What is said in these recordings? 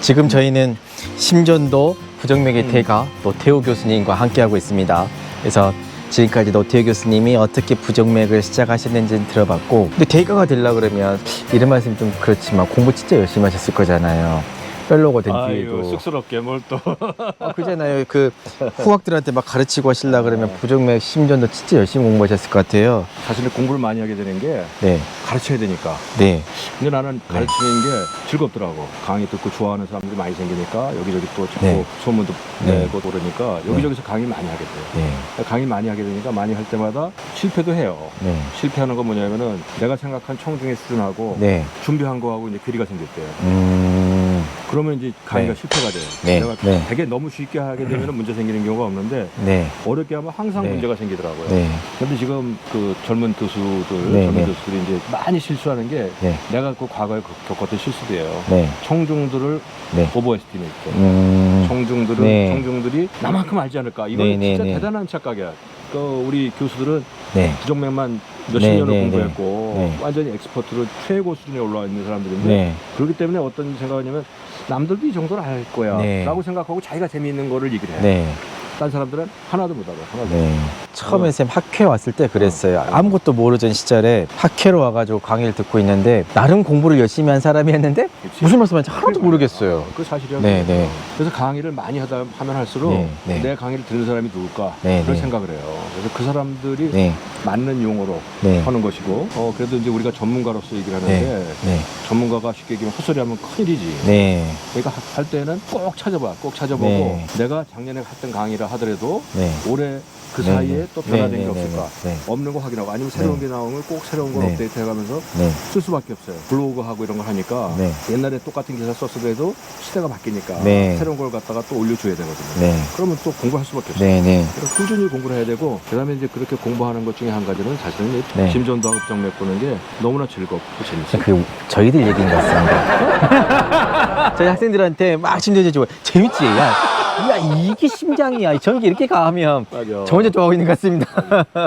지금 저희는 심전도 부정맥의 대가 노태우 교수님과 함께하고 있습니다. 그래서 지금까지 노태우 교수님이 어떻게 부정맥을 시작하셨는지는 들어봤고, 근데 대가가 되려고 그러면 이런 말씀 좀 그렇지만 공부 진짜 열심히 하셨을 거잖아요. fello가 된 뒤에도. 쑥스럽게 뭘 또. 그잖아요. 그 후학들한테 막 가르치고 하시려고 그러면 부정맥 심전도 진짜 열심히 공부하셨을 것 같아요. 사실은 공부를 많이 하게 되는 게 네. 가르쳐야 되니까. 네. 근데 나는 가르치는 게 즐겁더라고. 강의 듣고 좋아하는 사람들이 많이 생기니까 여기저기 또 자꾸 네. 소문도 네. 내고 그러니까 여기저기서 강의 많이 하게 돼요. 네. 강의 많이 하게 되니까 많이 할 때마다 실패도 해요. 네. 실패하는 건 뭐냐면은 내가 생각한 청중의 수준하고 네. 준비한 거하고 이제 괴리가 생길 때요. 그러면 이제 강의가 네. 실패가 돼요. 네. 내가 네. 되게 너무 쉽게 하게 되면 문제 생기는 경우가 없는데 네. 어렵게 하면 항상 네. 문제가 생기더라고요. 네. 근데 지금 그 젊은 교수들, 네, 젊은 네. 교수들이 이제 많이 실수하는 게 네. 내가 그 과거에 겪었던 실수들이에요. 네. 청중들을 네. 오버에스티메이트. 청중들은 네. 청중들이 나만큼 알지 않을까. 이건 네, 네, 진짜 네. 대단한 착각이야. 그 우리 교수들은 네. 부정맥만 몇십 네, 년을 네, 공부했고 네. 완전히 엑스퍼트로 최고 수준에 올라와 있는 사람들인데 네. 그렇기 때문에 어떤 생각이냐면 남들도 이 정도는 알 거야 네. 라고 생각하고 자기가 재미있는 거를 얘기를 해. 네. 딴 사람들은 하나도 못 알아. 하나도. 네. 처음에 쌤 학회 왔을 때 그랬어요. 아무것도 모르던 시절에 학회로 와가지고 강의를 듣고 있는데 나름 공부를 열심히 한 사람이었는데 그치? 무슨 말씀하는지 하나도 모르겠어요. 그 사실이야. 네, 네. 그래서 강의를 많이 하면 할수록 네, 네. 내 강의를 듣는 사람이 누굴까 네, 그런 네. 생각을 해요. 그래서 그 사람들이 네. 맞는 용어로 네. 하는 것이고 그래도 이제 우리가 전문가로서 얘기를 하는데 네. 전문가가 쉽게 얘기하면 헛소리하면 큰일이지. 네. 그러니까 할 때는 꼭 찾아봐. 꼭 찾아보고 네. 내가 작년에 했던 강의를 하더라도 네. 올해 그 네, 사이에 네. 또 변화된 네, 게 네, 없을까? 네, 네. 없는 거 확인하고 아니면 새로운 네. 게 나오면 꼭 새로운 걸 네. 업데이트 해가면서 네. 쓸 수밖에 없어요. 블로그하고 이런 걸 하니까 네. 옛날에 똑같은 기사 썼어도 시대가 바뀌니까 네. 새로운 걸 갖다가 또 올려줘야 되거든요. 네. 그러면 또 공부할 수밖에 없어요. 네. 네. 그래서 꾸준히 공부를 해야 되고 그다음에 이제 그렇게 공부하는 것 중에 한 가지는 사실은 네. 심전도하고 부정맥 보는 게 너무나 즐겁고 재밌어요. 그 저희들 얘기인 것 같습니다. 저희 학생들한테 막 심장이 좋아. 재밌지? 야, 이게 심장이야. 저게 이렇게 가면 맞아. 저 혼자 좋아하고 있는 것 같습니다.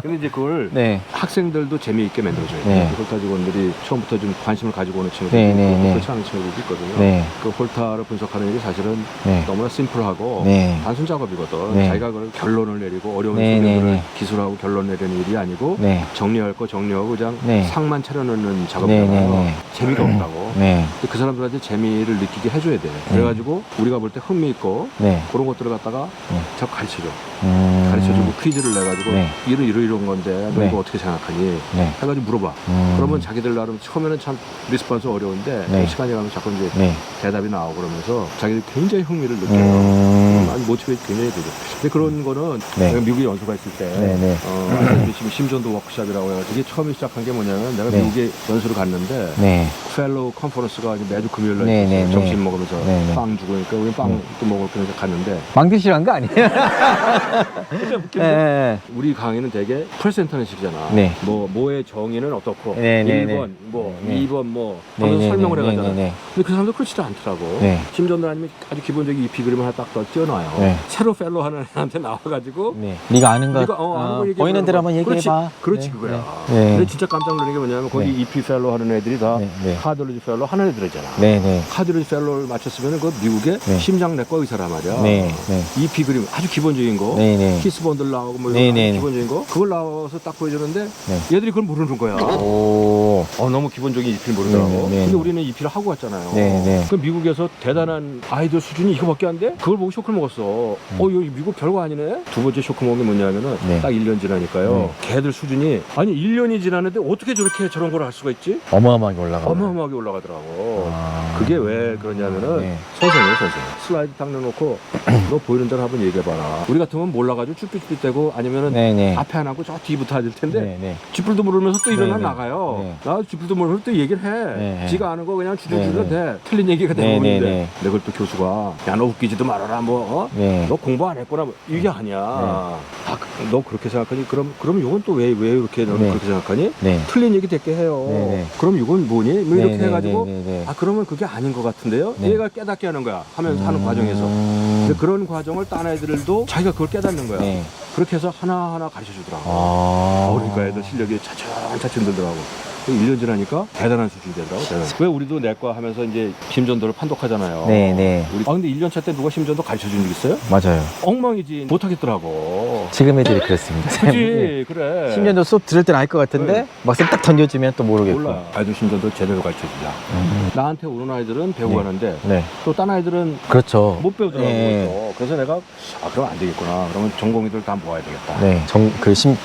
근데 이제 그걸 네. 학생들도 재미있게 만들어줘야 돼요. 네. 홀타 직원들이 처음부터 좀 관심을 가지고 오는 친구들이 네, 있고 네, 네. 그렇지 않은 친구들도 있거든요. 네. 그 홀타를 분석하는 일이 사실은 네. 너무나 심플하고 네. 단순 작업이거든. 네. 자기가 그걸 결론을 내리고 어려운 네, 소리들을 네, 네. 기술하고 결론 내리는 일이 아니고 네. 정리할 거 정리하고 그냥 네. 상만 차려놓는 네, 작업이잖아요. 네, 네. 재미가 없다고. 네. 근데 그 사람들한테 재미를 느끼게 해줘야 돼. 그래가지고 우리가 볼 때 흥미있고 네. 그런 것들을 갖다가 네. 자꾸 가르쳐줘. 가르쳐주고 퀴즈를 내가지고 네. 이런 건데 너 네. 이거 어떻게 생각하니? 네. 해가지고 물어봐. 그러면 자기들 나름 처음에는 참 리스폰스 어려운데 네. 시간이 가면 자꾸 이제 네. 대답이 나오고 그러면서 자기들 굉장히 흥미를 느껴요. 아니 모티베이트 굉장히 되죠. 근데 그런 거는 네. 내가 미국에 연수가 있을 때 네, 네. 지금 심전도 워크숍이라고 해가지고 이게 처음에 시작한 게 뭐냐면 내가 네. 미국에 연수를 갔는데 네. 펠로우 컨퍼런스가 이제 매주 금요일 날 네, 있었어요. 네, 점심 네. 먹으면서 네, 네. 빵 주고 그러니까 우리 빵도 먹을 거면서 갔는데 망드시란 거 아니에요? 네. 우리 강의는 되게 프레젠터는 식이잖아. 네. 뭐의 정의는 어떻고 네, 네, 1번 뭐 네, 네. 2번 뭐 네, 하면서 네, 설명을 네, 해가잖아. 네, 네. 근데 그 사람들 그렇지도 않더라고. 네. 심전도 아니면 아주 기본적인 EP 그림 하나 딱 띄워놔요. 네. 새로 펠로 하는 애한테 나와가지고 네. 네가 아는 거 네가 아는 거 얘기해 보이는 대로 한번 그렇지, 얘기해봐. 그렇지 네. 그거야. 네. 근데 진짜 깜짝 놀란 게 뭐냐면 거기 네. EP 펠로 하는 애들이 다 네, 네. 카디올로지 펠로 하는 애들이잖아. 네, 네. 카디올로지 펠로를 마쳤으면 그 미국의 네. 심장내과 의사란 말이야. 네, 네. EP 그림 아주 기본적인 거. 네, 네. 키스 번들 나오고 뭐 네, 이런 네, 네. 기본적인 거 그걸 나와서 딱 보여주는데 네. 얘들이 그걸 모르는 거야. 오. 너무 기본적인 EP를 모르더라고. 네, 네, 네. 근데 우리는 EP를 하고 왔잖아요. 네, 네. 그 미국에서 대단한 아이돌 수준이 이거밖에 안 돼? 그걸 보고 쇼크를 먹었어. 여기 미국 별거 아니네? 두 번째 쇼크 먹은 게 뭐냐면은 네. 딱 1년 지나니까요. 걔들 수준이 아니 1년이 지났는데 어떻게 저렇게 저런 걸 할 수가 있지? 어마어마하게 올라가. 어마어마하게 올라가더라고. 아. 그게 왜 그러냐면은 네. 선생이에요 선생. 슬라이드 딱 내놓고 너 보이는 대로 한번 얘기해봐라. 우리 같으면 몰라가지고 쭈삣쭈삣대고 아니면은 네, 네. 앞에 안 하고 저 뒤부터 해야 될 텐데 네, 네. 쥐뿔도 모르면서 또 일어나 네, 네. 나가요. 네. 나 쥐뿔도 모르면서 또 얘기를 해. 네, 네. 지가 아는 거 그냥 주저주저 네, 돼. 틀린 얘기가 네, 대부분인데. 네, 네. 내가 또 교수가 야 너 웃기지도 말아라 뭐. 네. 너 공부 안 했구나 뭐. 이게 아니야. 너 그렇게 생각하니? 그럼 이건 또 왜 이렇게 너는 네. 그렇게 생각하니? 네. 틀린 얘기 됐게 해요. 네, 네. 그럼 이건 뭐니? 뭐 이렇게 네, 해가지고 네, 네, 네. 아 그러면 그게 아닌 것 같은데요. 네. 얘가 깨닫게 하는 거야. 하면서 하는 과정에서. 근데 그런 과정을 딴 애들도 자기가 그걸 깨닫는 거야. 네. 그렇게 해서 하나하나 가르쳐 주더라고. 아. 그러니까 애들 실력이 차츰차츰 늘더라고. 또 1년 지나니까 대단한 수준이 되더라고. 왜 우리도 내과 하면서 이제 심전도를 판독하잖아요. 네. 근데 1년 차 때 누가 심전도 가르쳐 준 적 있어요? 맞아요. 엉망이지. 못하겠더라고. 지금 애들이 그렇습니다. 그치, 그래. 심전도 수업 들을 때는 알 것 같은데 네. 막상 딱 던져주면 또 모르겠고. 몰라. 아이들 심전도 제대로 가르쳐 주자. 나한테 오는 아이들은 배우고 가는데 네. 또 딴 아이들은 그렇죠. 못 배우더라고. 네. 그래서 내가 그럼 안 되겠구나. 그러면 전공의들 다 모아야 되겠다. 네.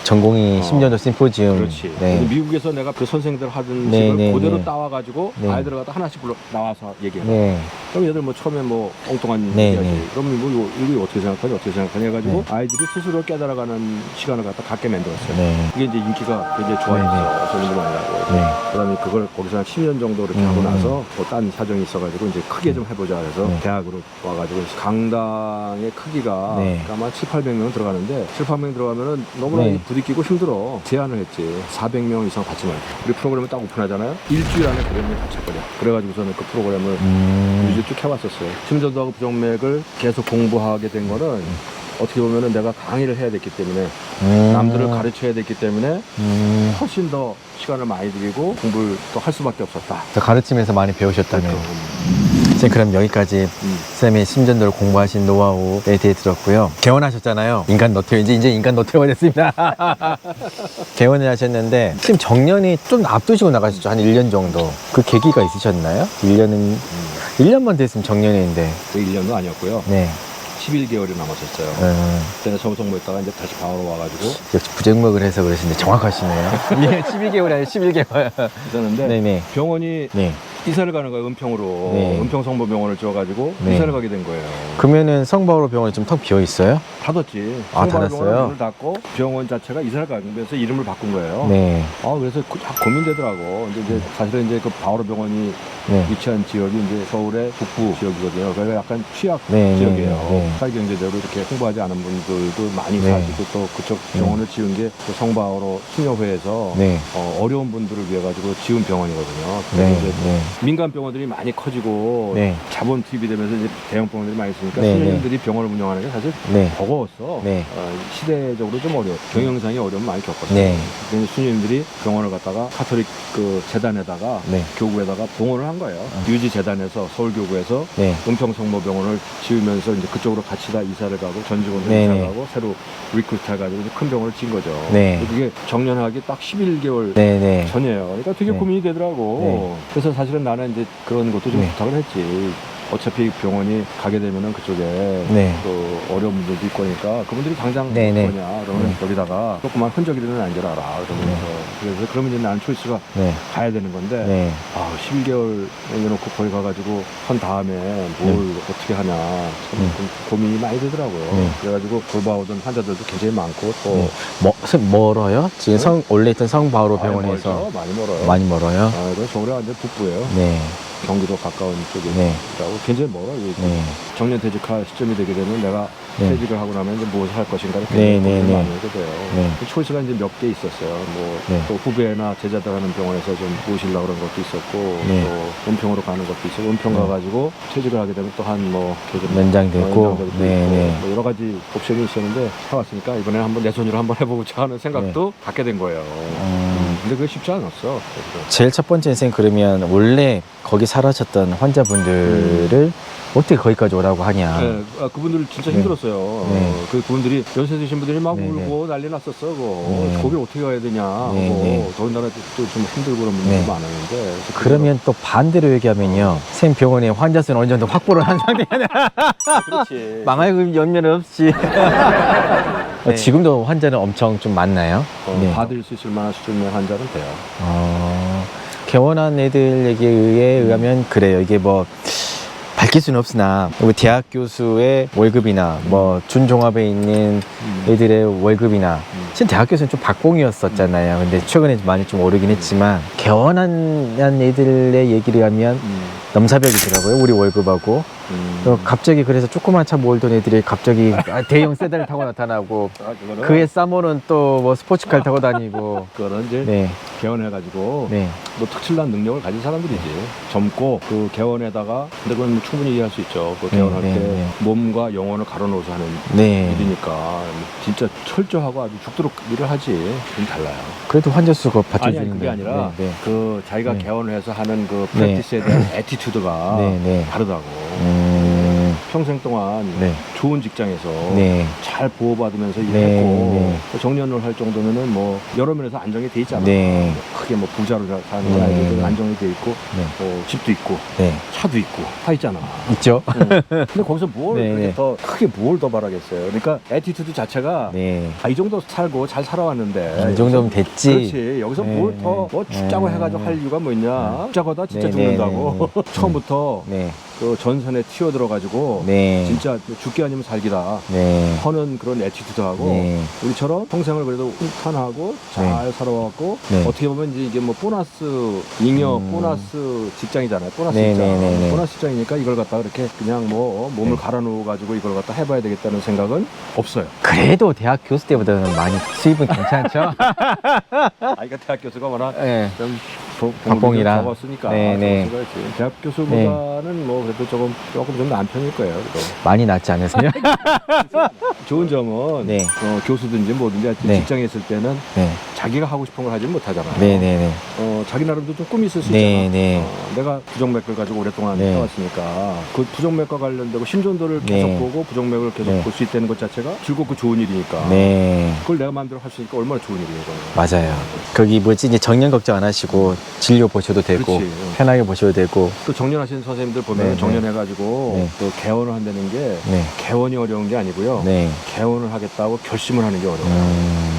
전공이 심전도 심포지움. 그렇지. 네. 근데 미국에서 내가 그 선생들 하던 네, 식을 네, 그대로 네. 따와가지고 네. 아이들 갖다 하나씩 불러 나와서 얘기해. 네. 그럼 얘들 뭐 처음에 뭐 엉뚱한 네, 얘기하지. 네. 그럼 뭐 이거 어떻게 생각하니 해가지고 아이들이 스스로 깨달아가는 시간을 갖다 갖게 만들었어요. 네. 그게 이제 인기가 굉장히 좋아졌어. 손님들 많이 가고. 네. 그다음에 그걸 거기서 한 10년 정도 이렇게 하고 나서 또 딴 사정이 있어가지고 이제 크게 좀 해보자 해서 네. 대학으로 와가지고 강당의 크기가 네. 아마 700~800명 들어가는데 700~800명 들어가면은 너무나 네. 부딪히고 힘들어. 제안을 했지. 400명 이상 받지 말자. 우리 프로그램을 딱 오픈하잖아요. 일주일 안에 그러면 다 찰거려. 그래가지고서는 그 프로그램을 유지 쭉 해왔었어요. 심전도하고 부정맥을 계속 공부하게 된 거는 어떻게 보면은 내가 강의를 해야 됐기 때문에 남들을 가르쳐야 됐기 때문에 훨씬 더 시간을 많이 들이고 공부를 또 할 수밖에 없었다. 저 가르치면서 많이 배우셨다네요. 그렇죠. 선생님, 그럼 여기까지 쌤의 심전도를 공부하신 노하우에 대해 들었고요. 개원하셨잖아요. 인간 너트웨어. 이제 인간 너트웨어가 됐습니다. 개원을 하셨는데 지금 정년이 좀 앞두시고 나가셨죠. 한 1년 정도. 그 계기가 있으셨나요? 1년만 됐으면 정년인데. 그 1년도 아니었고요. 네. 11개월이 남았었어요. 그때는 서울성모했다가 이제 다시 방으로 와가지고 역시 부정맥을 해서 그러시는데 정확하시네요. 예, 12개월이 아니라 11개월. 있었는데 네네. 병원이 네. 이사를 가는 거예요. 은평으로. 네. 은평성모병원을 지어가지고 네. 이사를 가게 된 거예요. 그러면은 성바오로 병원이 좀 텅 비어 있어요? 닫았지. 아, 성모병원은 닫았어요? 문을 닫고 병원 자체가 이사를 가면서 이름을 바꾼 거예요. 네. 그래서 고민되더라고. 근데 이제 사실은 이제 그 바오로 병원이 네. 위치한 지역이 이제 서울의 북부 지역이거든요. 그래서 약간 취약 네, 지역이에요. 네. 사회경제적으로 이렇게 홍보하지 않은 분들도 많이 네. 사시고 또 그쪽 병원을 지은 게 또 성바오로 수녀회에서 네. 어려운 분들을 위해 가지고 지은 병원이거든요. 네. 그래서 이제 네. 민간 병원들이 많이 커지고 네. 자본 투입이 되면서 이제 대형 병원들이 많이 있으니까 네, 수녀님들이 병원을 운영하는 게 사실 네. 버거웠어. 네. 시대적으로 좀 어려워. 경영상의 어려움 많이 겪었어요. 네. 그래서 수녀님들이 병원을 갖다가 카톨릭 그 재단에다가 네. 교구에다가 봉헌을 한 거예요. 유지 재단에서 서울교구에서 네. 은평성모병원을 지으면서 이제 그쪽으로 같이 다 이사를 가고 전 직원들 네, 이사를 네. 가고 새로 리크루트 해가지고 이제 큰 병원을 지은 거죠. 네. 그게 정년하기 딱 11개월 네. 네. 전이에요. 그러니까 되게 네. 고민이 되더라고. 네. 그래서 사실은 나는 이제 그런 것도 좀 네. 부탁을 했지. 어차피 병원이 가게 되면은 그쪽에 네. 또 어려운 분들도 있고 하니까 그분들이 당장 네, 네. 거냐 그러면 네. 여기다가 조그만 흔적이라는 안겨라라 그러면서 그래서 그러면 이제 나는 초이스가 네. 가야 되는 건데 네. 11개월 남겨놓고 거기 가가지고 한 다음에 뭘 어떻게 하냐 참 좀 고민이 많이 되더라고요. 네. 그래가지고 돌봐오던 환자들도 굉장히 많고 또 네. 선생님, 멀어요? 지금 원래 있던 성바오로 병원에서 멀죠. 많이 멀어요. 많이 멀어요? 이건 서울에 완전 북부예요. 네. 경기도 가까운 쪽에 네. 있다고 굉장히 멀어요. 네. 정년 퇴직할 시점이 되게 되면 내가 네. 퇴직을 하고 나면 이제 무엇을 할 것인가를 네, 굉장히 네, 고민을 네. 많이 하게 돼요. 네. 그 초이스가 이제 몇 개 있었어요. 뭐 네. 또 후배나 제자들 하는 병원에서 좀 모시려고 그런 것도 있었고 네. 또 은평으로 가는 것도 있었고 은평 네. 가가지고 퇴직을 하게 되면 또 한뭐 연장됐고. 네, 네. 뭐 여러 가지 옵션이 있었는데 해왔으니까 이번에 한번 내 손으로 한번 해보고자 하는 생각도 갖게 된 거예요. 근데 그게 쉽지 않았어. 그래서. 제일 첫 번째 선생님, 그러면 원래 거기 살아셨던 환자분들을 어떻게 거기까지 오라고 하냐? 네, 그분들 진짜 네. 힘들었어요. 네. 그분들이 연세 드신 분들이 막 네, 울고 난리 났었어. 네. 거기 어떻게 가야 되냐. 네, 네. 더군다나 또 좀 힘들고 그런 분들이 네. 많았는데. 그래서 그러면 또 반대로 얘기하면요, 쌤 병원에 환자 수는 어느 정도 확보를 한 상태냐? 그렇지. 망할 연면 없이. 지금도 환자는 엄청 좀 많나요? 네. 받을 수 있을 만한 수준의 환자는 돼요. 개원한 애들 얘기에 의하면 그래요. 이게 뭐 밝힐 수는 없으나 우리 대학 교수의 월급이나 뭐 준종합에 있는 애들의 월급이나 지금 대학 교수는 좀 박봉이었었잖아요. 근데 최근에 많이 좀 오르긴 했지만 개원한 애들의 얘기를 하면 넘사벽이더라고요. 우리 월급하고. 갑자기 그래서 조그만 차 몰던 애들이 갑자기 대형 세단을 타고 나타나고 그거는 그의 사모는 또 뭐 스포츠카를 타고 다니고 그거는 이제 네, 개원해가지고 네, 뭐 특출난 능력을 가진 사람들이지. 젊고 그 개원에다가 근데 그건 뭐 충분히 이해할 수 있죠. 그 개원할 네, 때 네. 몸과 영혼을 갈아넣어서 하는 네. 일이니까 진짜 철저하고 아주 죽도록 일을 하지. 좀 달라요. 그래도 환자 수가 아니 받쳐주는 그게 아니라 네, 네. 그 자기가 네. 개원을 해서 하는 그 네. 프랙티스에 대한 애티튜드가 네, 네. 다르다고. 평생 동안 네. 좋은 직장에서 네. 잘 보호받으면서 일했고 네. 정년을 할 정도면은 뭐 여러 면에서 안정이 돼 있잖아. 네. 크게 뭐 부자로 사는 건 네. 아니고 네. 안정이 돼 있고 네. 집도 있고 네. 차도 있고 다 있잖아. 있죠? 근데 거기서 뭘 네, 그렇게 네. 더 크게 뭘 더 바라겠어요. 그러니까 애티튜드 자체가 네. 이 정도 살고 잘 살아왔는데 이 정도면 됐지. 그렇지. 여기서 네, 뭘 더 네. 뭐 죽자고 네. 해가지고 할 이유가 뭐 있냐. 죽자고 하다 진짜 네, 죽는다고. 네, 네. 처음부터 네. 그 전선에 튀어들어가지고 네. 진짜 죽기 아니면 살기다 네. 하는 그런 애티튜드하고 네. 우리처럼 평생을 그래도 훈탄하고 잘 살아왔고 네. 어떻게 보면 이제 이게 뭐 보너스 잉여 보너스 직장이잖아요. 보너스 네, 직장. 네, 네, 네. 보너스 직장이니까 이걸 갖다가 이렇게 그냥 뭐 몸을 네. 갈아놓어 가지고 이걸 갖다 해봐야 되겠다는 생각은 없어요. 그래도 대학 교수 때보다는 많이 수입은 괜찮죠? 아이가 대학 교수가 워낙 네. 좀 박봉이라. 적었으니까 네, 네. 적었을 거지. 대학 교수보다는 뭐 그래도 조금 좀 나은 편일 거예요. 그래도. 많이 낫지 않으세요? 좋은 점은 네. 교수든지 뭐든지 하여튼 네. 직장에 있을 때는 네. 자기가 하고 싶은 걸 하지 못하잖아요. 네네네. 자기 나름도 좀 꿈이 있을 수 네, 있잖아. 네. 내가 부정맥을 가지고 오랫동안 네. 해왔으니까 그 부정맥과 관련되고 심전도를 계속 네. 보고 부정맥을 계속 네. 볼 수 있다는 것 자체가 즐겁고 좋은 일이니까 네. 그걸 내가 마음대로 할 수 있으니까 얼마나 좋은 일이에요. 그거는. 맞아요. 거기 뭐지, 이제 정년 걱정 안 하시고 진료 보셔도 되고, 그렇지. 편하게 보셔도 되고. 또 정년하신 선생님들 보면 네, 정년해가지고 네. 또 개원을 한다는 게 네. 개원이 어려운 게 아니고요. 네. 개원을 하겠다고 결심을 하는 게 어려워요.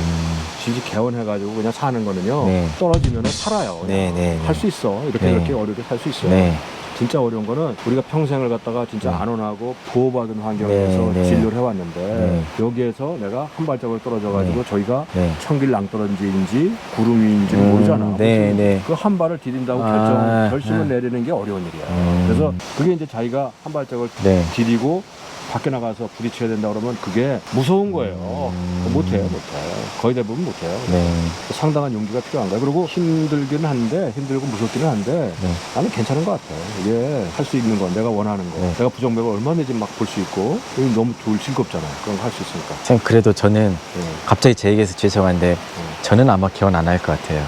진짜 개원해가지고 그냥 사는 거는요. 네. 떨어지면 살아요. 네, 네, 네. 할 수 있어. 이렇게 네. 이렇게 어렵게 살 수 있어요. 네. 진짜 어려운 거는 우리가 평생을 갖다가 진짜 네. 안온하고 보호받은 환경에서 네, 네. 진료를 해왔는데 네. 여기에서 내가 한 발짝을 떨어져가지고 네. 저희가 네. 천길 낭떠러지인지 구름인지 모르잖아. 네, 네. 그 한 발을 디딘다고 아, 결심을 네. 내리는 게 어려운 일이야. 그래서 그게 이제 자기가 한 발짝을 네. 디디고 밖에 나가서 부딪혀야 된다 그러면 그게 무서운 거예요. 못해요. 거의 대부분 못해요. 네. 상당한 용기가 필요한 거예요. 그리고 힘들기는 한데, 힘들고 무섭기는 한데, 네. 나는 괜찮은 것 같아요. 이게 할 수 있는 건 내가 원하는 거. 네. 내가 부정맥을 얼마든지 막 볼 수 있고, 이게 너무 즐겁잖아요. 그런 거 할 수 있으니까. 참, 그래도 저는 네. 갑자기 제 얘기해서 죄송한데, 저는 아마 개원 안 할 것 같아요.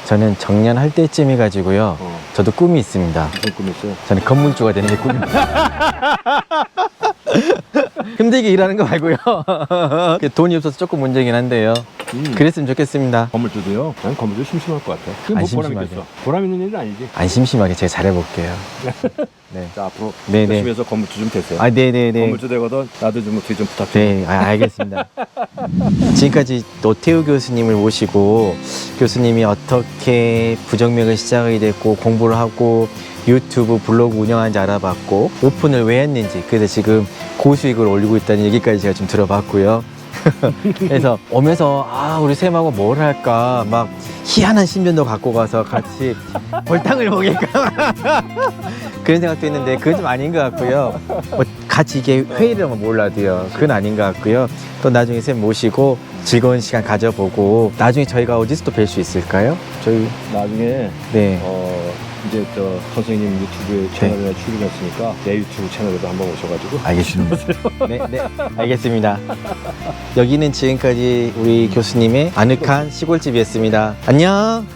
저는 정년할 때쯤 해가지고요. 저도 꿈이 있습니다. 무슨 꿈이 있어요? 저는 건물주가 되는 게 꿈입니다. 힘들게 일하는 거 말고요. 돈이 없어서 조금 문제긴 한데요. 그랬으면 좋겠습니다. 건물주도요? 난 건물주 심심할 것 같아. 그게 안 뭐 보람 심심하게. 있겠어. 보람 있는 일은 아니지. 안 심심하게 제가 잘해볼게요. 네. 자, 앞으로 네네. 열심히 해서 건물주 좀 되세요. 아, 네네네. 건물주 되거든 나도 좀 어떻게 좀 부탁해. 네, 알겠습니다. 지금까지 노태우 교수님을 모시고 교수님이 어떻게 부정맥을 시작하게 됐고 공부를 하고 유튜브 블로그 운영하는지 알아봤고 오픈을 왜 했는지 그래서 지금 고수익을 올리고 있다는 얘기까지 제가 좀 들어봤고요. 그래서 오면서 우리 쌤하고 뭘 할까 막 희한한 신변도 갖고 가서 같이 볼탕을 먹일까 그런 생각도 했는데 그건 좀 아닌 것 같고요. 뭐 같이 이게 회의를 하면 몰라도요. 그건 아닌 것 같고요. 또 나중에 쌤 모시고 즐거운 시간 가져보고 나중에 저희가 어디서 또 뵐 수 있을까요? 저희 나중에 네. 이제 선생님 유튜브 채널에 출연했으니까 내 유튜브 채널에도 한번 오셔가지고 알겠습니다. 네, 네, 알겠습니다. 여기는 지금까지 우리 교수님의 아늑한 시골집이었습니다. 안녕.